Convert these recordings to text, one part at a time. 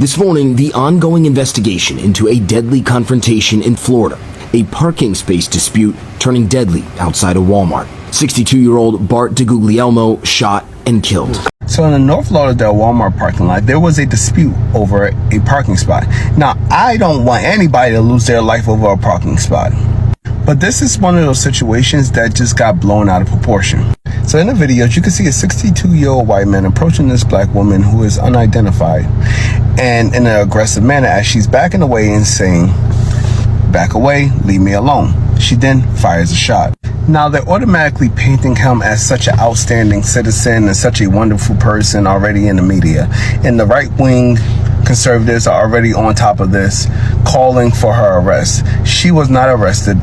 This morning, the ongoing investigation into a deadly confrontation in Florida, a parking space dispute turning deadly outside a Walmart. 62-year-old Bart Diguglielmo shot and killed. So in the North Lauderdale Walmart parking lot, there was a dispute over a parking spot. Now, I don't want anybody to lose their life over a parking spot, but this is one of those situations that just got blown out of proportion. So in the videos, you can see a 62-year-old white man approaching this black woman who is unidentified, and in an aggressive manner as she's backing away and saying, "Back away, leave me alone." She then fires a shot. Now, they're automatically painting him as such an outstanding citizen and such a wonderful person already in the media. And the right-wing conservatives are already on top of this, calling for her arrest. She was not arrested.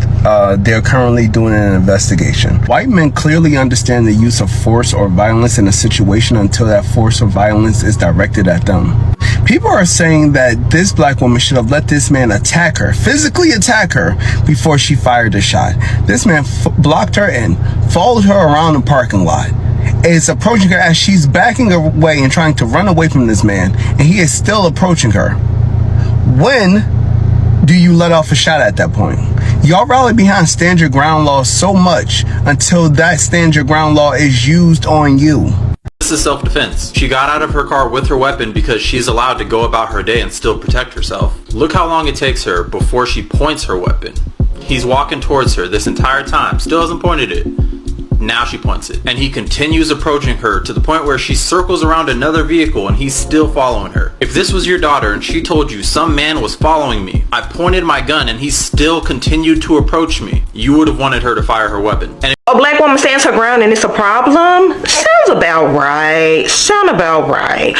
They're currently doing an investigation. White men clearly understand the use of force or violence in a situation until that force or violence is directed at them. People are saying that this black woman should have let this man attack her, physically attack her, before she fired the shot. This man blocked her and followed her around the parking lot. Is approaching her as she's backing away and trying to run away from this man, and he is still approaching her. When do you let off a shot at that point? Y'all rally behind stand your ground law so much until that stand your ground law is used on you. This is self-defense. She got out of her car with her weapon because she's allowed to go about her day and still protect herself. Look how long it takes her before she points her weapon. He's walking towards her this entire time, still hasn't pointed it. Now she points it, and he continues approaching her to the point where she circles around another vehicle and he's still following her. If this was your daughter and she told you some man was following me, I pointed my gun and he still continued to approach me, you would have wanted her to fire her weapon. And a black woman stands her ground and it's a problem? Sounds about right.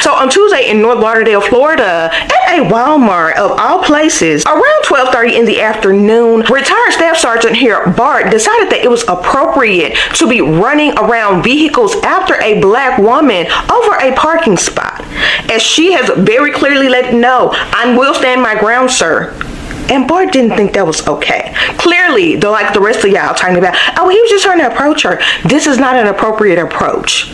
So on Tuesday in North Lauderdale, Florida, at a Walmart of all places, around 12:30 in the afternoon, retired Staff Sergeant here, Bart, decided that it was appropriate to be running around vehicles after a black woman over a parking spot. As she has very clearly let know, I will stand my ground, sir. And Bart didn't think that was okay. Clearly, though, like the rest of y'all talking about, oh, he was just trying to approach her. This is not an appropriate approach.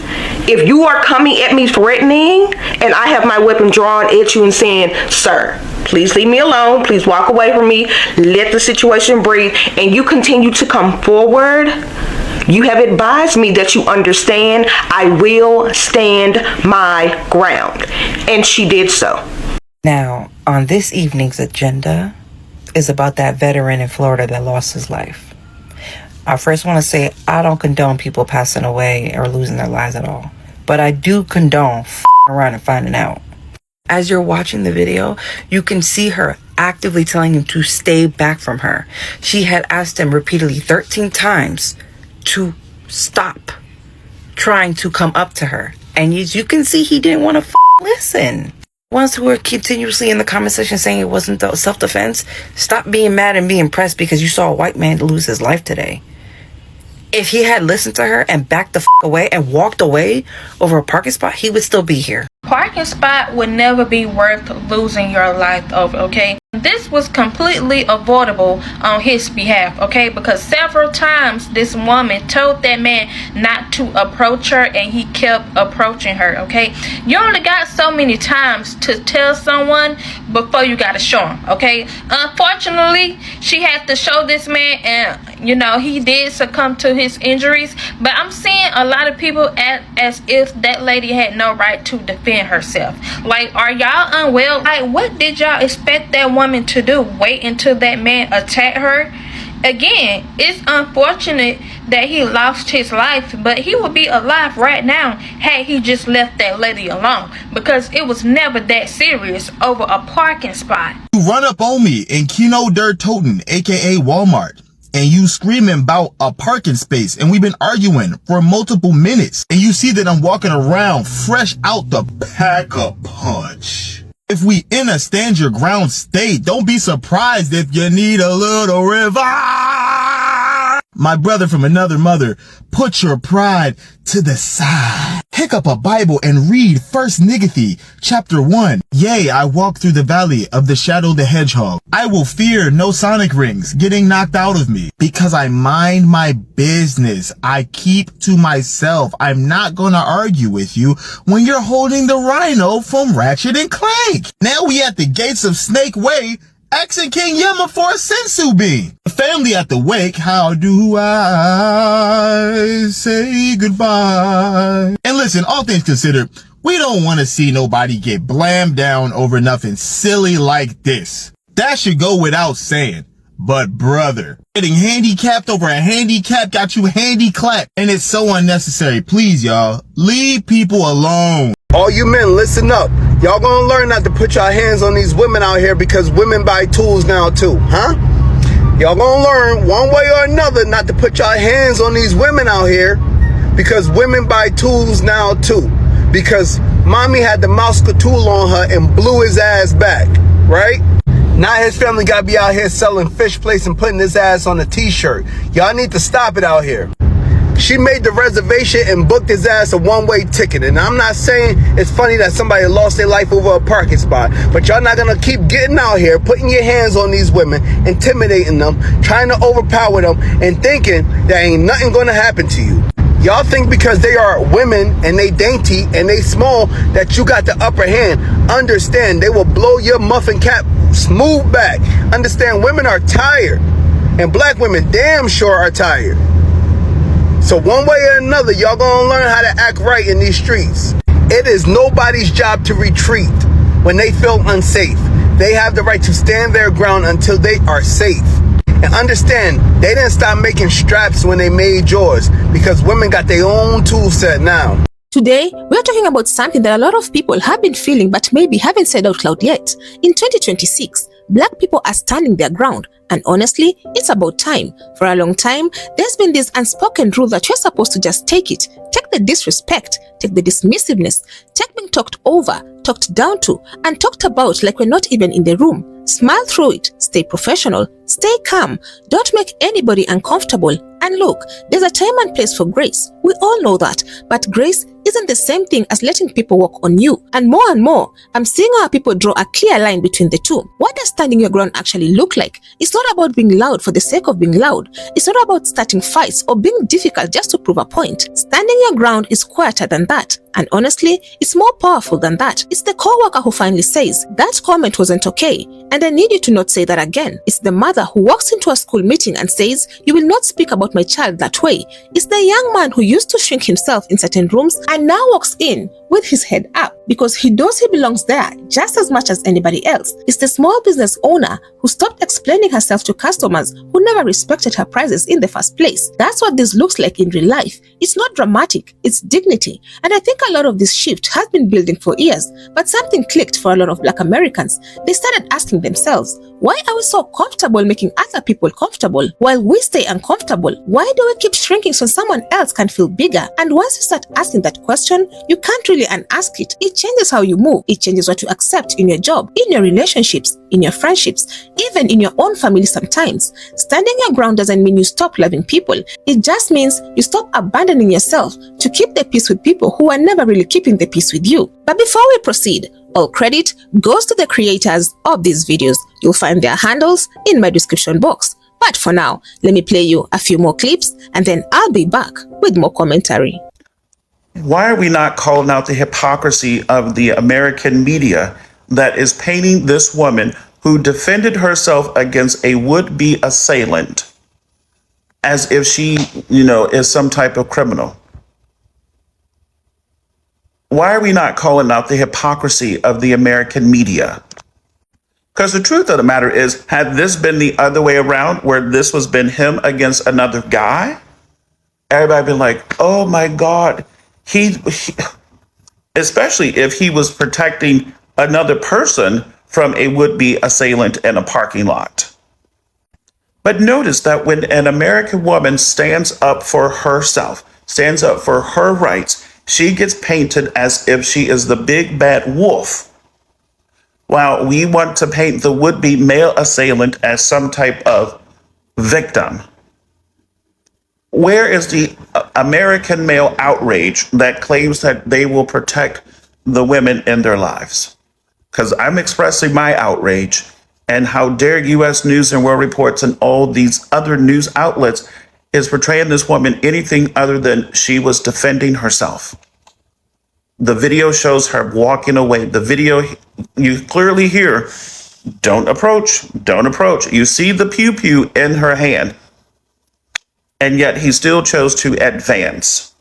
If you are coming at me threatening and I have my weapon drawn at you and saying, "Sir, please leave me alone. Please walk away from me. Let the situation breathe," and you continue to come forward, you have advised me that you understand I will stand my ground. And she did so. Now, on this evening's agenda is about that veteran in Florida that lost his life. I first want to say I don't condone people passing away or losing their lives at all. But I do condone around and finding out. As you're watching the video, you can see her actively telling him to stay back from her. She had asked him repeatedly 13 times to stop trying to come up to her. And you can see he didn't want to listen. Ones who are continuously in the comment section saying it wasn't self-defense, stop being mad and be impressed because you saw a white man lose his life today. If he had listened to her and backed the away and walked away over a parking spot, he would still be here. Parking spot would never be worth losing your life over, okay? This was completely avoidable on his behalf, okay? Because several times this woman told that man not to approach her and he kept approaching her, okay? You only got so many times to tell someone before you got to show him, okay? Unfortunately, she had to show this man and, you know, he did succumb to his injuries. But I'm seeing a lot of people act as if that lady had no right to defend herself. Like, are y'all unwell? Like, what did y'all expect that woman to do? Wait until that man attacked her? Again, it's unfortunate that he lost his life, but he would be alive right now had he just left that lady alone, because it was never that serious over a parking spot. You run up on me in Keno Dirt Toten, aka Walmart, and you screaming about a parking space, and we've been arguing for multiple minutes, and you see that I'm walking around fresh out the pack-a-punch. If we in a stand your ground state, don't be surprised if you need a little revive. My brother from another mother, put your pride to the side. Pick up a Bible and read 1 Timothy chapter 1. Yea, I walk through the valley of the shadow of the hedgehog. I will fear no sonic rings getting knocked out of me because I mind my business. I keep to myself. I'm not going to argue with you when you're holding the rhino from Ratchet and Clank. Now we at the gates of Snake Way, asking King Yemma for a sensu bean. The family at the wake, how do I say goodbye? And listen, all things considered, we don't want to see nobody get blammed down over nothing silly like this. That should go without saying. But brother, getting handicapped over a handicap got you handy-clapped, and it's so unnecessary. Please, y'all, leave people alone. All you men, listen up. Y'all gonna learn not to put your hands on these women out here because women buy tools now too, huh? Y'all gonna learn one way or another not to put your hands on these women out here because women buy tools now too. Because mommy had the mouse tool on her and blew his ass back, right? Now his family gotta be out here selling fish plates and putting his ass on a t-shirt. Y'all need to stop it out here. She made the reservation and booked his ass a one-way ticket. And I'm not saying it's funny that somebody lost their life over a parking spot, but y'all not gonna keep getting out here, putting your hands on these women, intimidating them, trying to overpower them, and thinking that ain't nothing gonna happen to you. Y'all think because they are women and they dainty and they small that you got the upper hand. Understand, they will blow your muffin cap smooth back. Understand, women are tired, and black women damn sure are tired. So one way or another, y'all gonna learn how to act right in these streets. It is nobody's job to retreat when they feel unsafe. They have the right to stand their ground until they are safe. And understand, they didn't stop making straps when they made yours because women got their own tool set now. Today, we're talking about something that a lot of people have been feeling but maybe haven't said out loud yet. In 2026, Black people are standing their ground, and honestly, it's about time. For a long time, there's been this unspoken rule that you're supposed to just take it. Take the disrespect, take the dismissiveness, take being talked over, talked down to, and talked about like we're not even in the room. Smile through it, stay professional, stay calm, don't make anybody uncomfortable. And look, there's a time and place for grace. We all know that, but grace isn't the same thing as letting people walk on you. And more, I'm seeing our people draw a clear line between the two. What does standing your ground actually look like? It's not about being loud for the sake of being loud. It's not about starting fights or being difficult just to prove a point. Standing your ground is quieter than that. And honestly, it's more powerful than that. It's the co-worker who finally says, that comment wasn't okay, and I need you to not say that again. It's the mother who walks into a school meeting and says, you will not speak about my child that way. It's the young man who used to shrink himself in certain rooms and now walks in with his head up because he knows he belongs there just as much as anybody else. It's the small business owner who stopped explaining herself to customers who never respected her prices in the first place. That's what this looks like in real life. It's not dramatic, it's dignity. And I think a lot of this shift has been building for years, but something clicked for a lot of Black Americans. They started asking themselves, why are we so comfortable making other people comfortable while we stay uncomfortable? Why do we keep shrinking so someone else can feel bigger? And once you start asking that question, you can't really unask it. It changes how you move. It changes what you accept in your job, in your relationships, in your friendships, even in your own family sometimes. Standing your ground doesn't mean you stop loving people. It just means you stop abandoning yourself to keep the peace with people who are never really keeping the peace with you. But before we proceed, all credit goes to the creators of these videos. You'll find their handles in my description box. But for now, let me play you a few more clips and then I'll be back with more commentary. Why are we not calling out the hypocrisy of the American media that is painting this woman who defended herself against a would-be assailant as if she, is some type of criminal? Why are we not calling out the hypocrisy of the American media? Because the truth of the matter is, had this been the other way around, where this was been him against another guy, everybody been like, oh my God, he especially if he was protecting another person from a would-be assailant in a parking lot. But notice that when an American woman stands up for herself, stands up for her rights, she gets painted as if she is the big bad wolf, while we want to paint the would-be male assailant as some type of victim. Where is the American male outrage that claims that they will protect the women in their lives? Because I'm expressing my outrage. And how dare U.S. News and World Reports and all these other news outlets is portraying this woman anything other than she was defending herself. The video shows her walking away. The video, you clearly hear, don't approach, don't approach. You see the pew-pew in her hand, and yet he still chose to advance.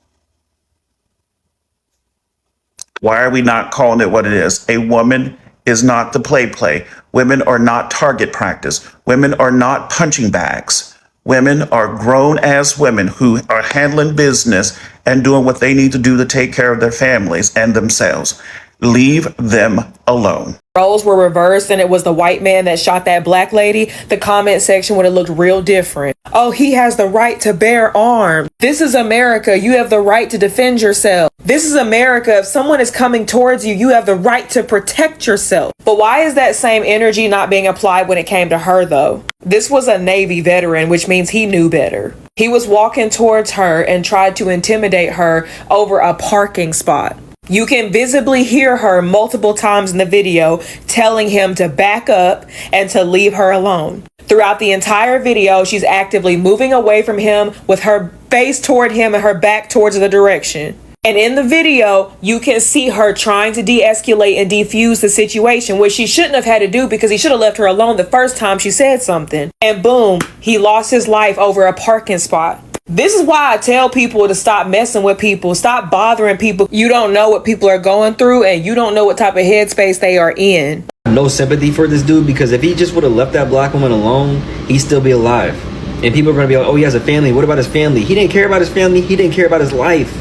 Why are we not calling it what it is? A woman is not the play. Women are not target practice. Women are not punching bags. Women are grown-ass women who are handling business and doing what they need to do to take care of their families and themselves. Leave them alone. Roles were reversed and it was the white man that shot that black lady, the comment section would have looked real different. Oh, he has the right to bear arms. This is America. You have the right to defend yourself. This is America. If someone is coming towards you, you have the right to protect yourself. But why is that same energy not being applied when it came to her, though? This was a Navy veteran, which means he knew better. He was walking towards her and tried to intimidate her over a parking spot. You can visibly hear her multiple times in the video telling him to back up and to leave her alone. Throughout the entire video, she's actively moving away from him with her face toward him and her back towards the direction. And in the video, you can see her trying to de-escalate and defuse the situation, which she shouldn't have had to do because he should have left her alone the first time she said something. And boom, he lost his life over a parking spot. This is why I tell people to stop messing with people, stop bothering people. You don't know what people are going through and you don't know what type of headspace they are in. No sympathy for this dude, because if he just would have left that black woman alone, he'd still be alive. And people are going to be like, oh, he has a family. What about his family? He didn't care about his family. He didn't care about his life.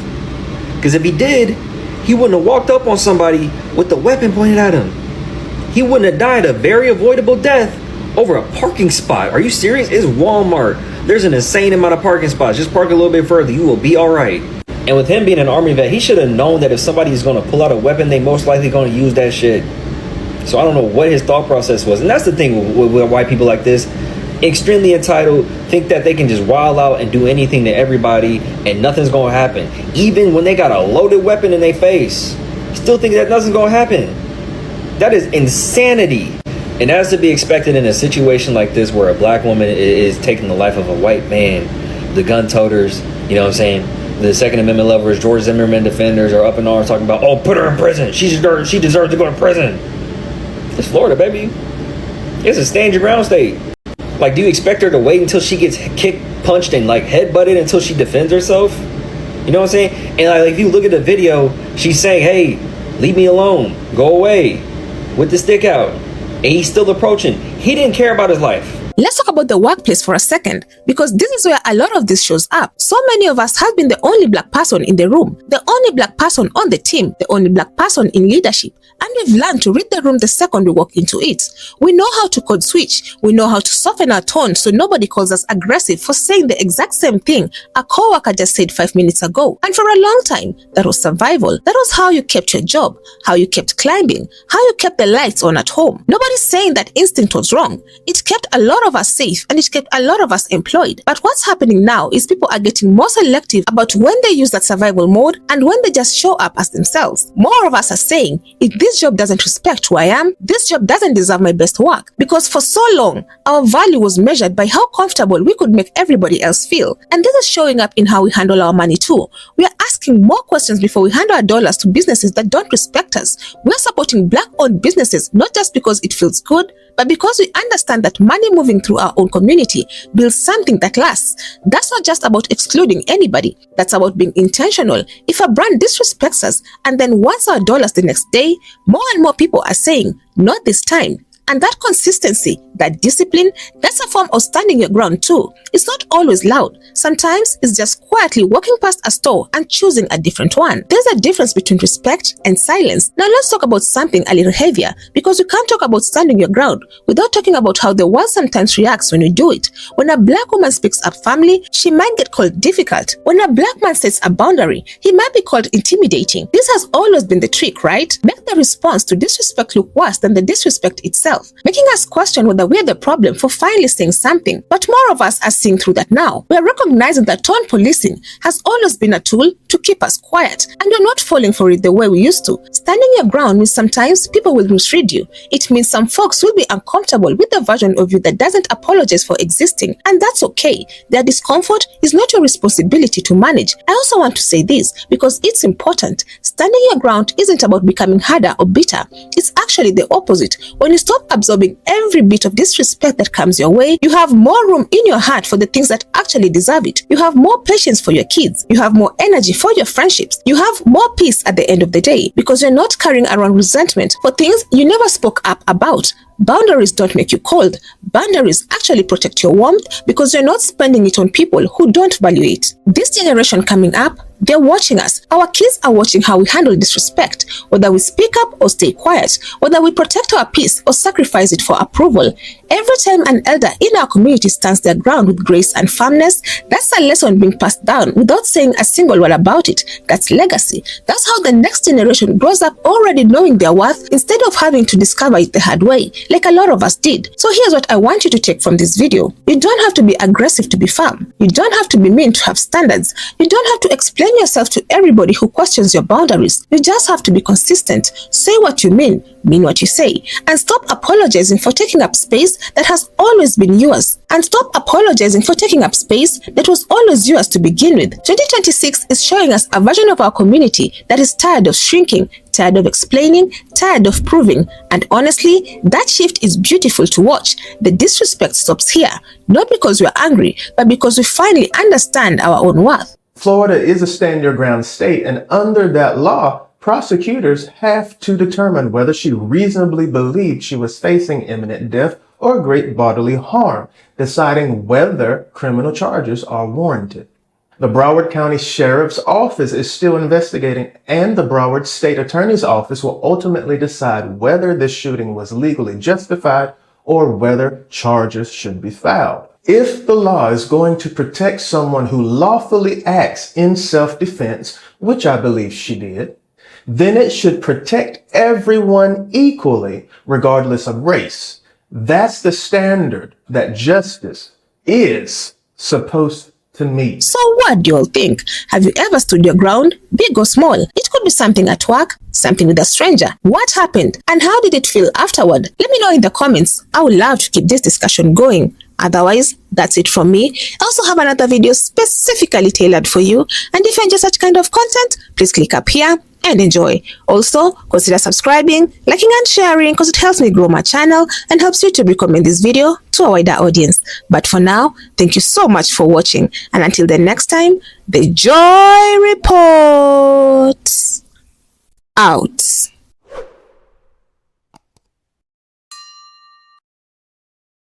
Because if he did, he wouldn't have walked up on somebody with the weapon pointed at him. He wouldn't have died a very avoidable death over a parking spot. Are you serious? It's Walmart. There's an insane amount of parking spots. Just park a little bit further. You will be all right. And with him being an Army vet, he should have known that if somebody is going to pull out a weapon, they most likely going to use that shit. So I don't know what his thought process was. And that's the thing with white people like this. Extremely entitled, think that they can just wild out and do anything to everybody and nothing's going to happen. Even when they got a loaded weapon in their face, still think that nothing's going to happen. That is insanity. And that's to be expected in a situation like this where a black woman is taking the life of a white man. The gun toters, you know what I'm saying? The Second Amendment lovers, George Zimmerman defenders are up in arms talking about, oh, put her in prison. She deserves to go to prison. It's Florida, baby. It's a stand your ground state. Like, do you expect her to wait until she gets kicked, punched, and like headbutted until she defends herself? You know what I'm saying? And like, if you look at the video, she's saying, hey, leave me alone. Go away. With the stick out. And he's still approaching. He didn't care about his life. Let's talk about the workplace for a second, because this is where a lot of this shows up. So many of us have been the only black person in the room, the only black person on the team, the only black person in leadership, and we've learned to read the room the second we walk into it. We know how to code switch. We know how to soften our tone so nobody calls us aggressive for saying the exact same thing a coworker just said 5 minutes ago. And for a long time, that was survival. That was how you kept your job, how you kept climbing, how you kept the lights on at home. Nobody's saying that instinct was wrong. It kept a lot of us safe and it kept a lot of us employed. But what's happening now is people are getting more selective about when they use that survival mode and when they just show up as themselves. More of us are saying, if this job doesn't respect who I am, this job doesn't deserve my best work. Because for so long, our value was measured by how comfortable we could make everybody else feel. And this is showing up in how we handle our money too. We are asking more questions before we hand our dollars to businesses that don't respect us. We're supporting black-owned businesses not just because it feels good, but because we understand that money moving through our own community builds something that lasts. That's not just about excluding anybody. That's about being intentional. If a brand disrespects us and then wants our dollars the next day, more and more people are saying, not this time. And that consistency, that discipline, that's a form of standing your ground too. It's not always loud. Sometimes it's just quietly walking past a store and choosing a different one. There's a difference between respect and silence. Now let's talk about something a little heavier, because you can't talk about standing your ground without talking about how the world sometimes reacts when you do it. When a black woman speaks up family, she might get called difficult. When a black man sets a boundary, he might be called intimidating. This has always been the trick, right? Make the response to disrespect look worse than the disrespect itself. itself, making us question whether we're the problem for finally saying something. But more of us are seeing through that now. We are recognizing that tone policing has always been a tool to keep us quiet, and we're not falling for it the way we used to. Standing your ground means sometimes people will misread you. It means some folks will be uncomfortable with the version of you that doesn't apologize for existing, and that's okay. Their discomfort is not your responsibility to manage. I also want to say this because it's important. Standing your ground isn't about becoming harder or bitter. It's actually the opposite. When you stop absorbing every bit of disrespect that comes your way, you have more room in your heart for the things that actually deserve it. You have more patience for your kids. You have more energy for your friendships. You have more peace at the end of the day because you're not carrying around resentment for things you never spoke up about. Boundaries don't make you cold. Boundaries actually protect your warmth because you're not spending it on people who don't value it. This generation coming up, they're watching us. Our kids are watching how we handle disrespect, whether we speak up or stay quiet, whether we protect our peace or sacrifice it for approval. Every time an elder in our community stands their ground with grace and firmness, that's a lesson being passed down without saying a single word about it. That's legacy. That's how the next generation grows up already knowing their worth instead of having to discover it the hard way, like a lot of us did. So here's what I want you to take from this video. You don't have to be aggressive to be firm. You don't have to be mean to have standards. You don't have to explain yourself to everybody who questions your boundaries. You just have to be consistent. Say what you mean what you say, and stop apologizing for taking up space that has always been yours. And stop apologizing for taking up space that was always yours to begin with. 2026 is showing us a version of our community that is tired of shrinking, tired of explaining, tired of proving. And honestly, that shift is beautiful to watch. The disrespect stops here, not because we're angry, but because we finally understand our own worth. Florida is a stand your ground state, and under that law, prosecutors have to determine whether she reasonably believed she was facing imminent death or great bodily harm, deciding whether criminal charges are warranted. The Broward County Sheriff's Office is still investigating, and the Broward State Attorney's Office will ultimately decide whether this shooting was legally justified or whether charges should be filed. If the law is going to protect someone who lawfully acts in self-defense, which I believe she did, then it should protect everyone equally, regardless of race. That's the standard that justice is supposed to meet. So what do you all think? Have you ever stood your ground, big or small? It could be something at work, something with a stranger. What happened and how did it feel afterward? Let me know in the comments. I would love to keep this discussion going. Otherwise, that's it from me. I also have another video specifically tailored for you. And if you enjoy such kind of content, please click up here and enjoy. Also, consider subscribing, liking and sharing because it helps me grow my channel and helps YouTube recommend this video to a wider audience. But for now, thank you so much for watching. And until the next time, the Joy Report out.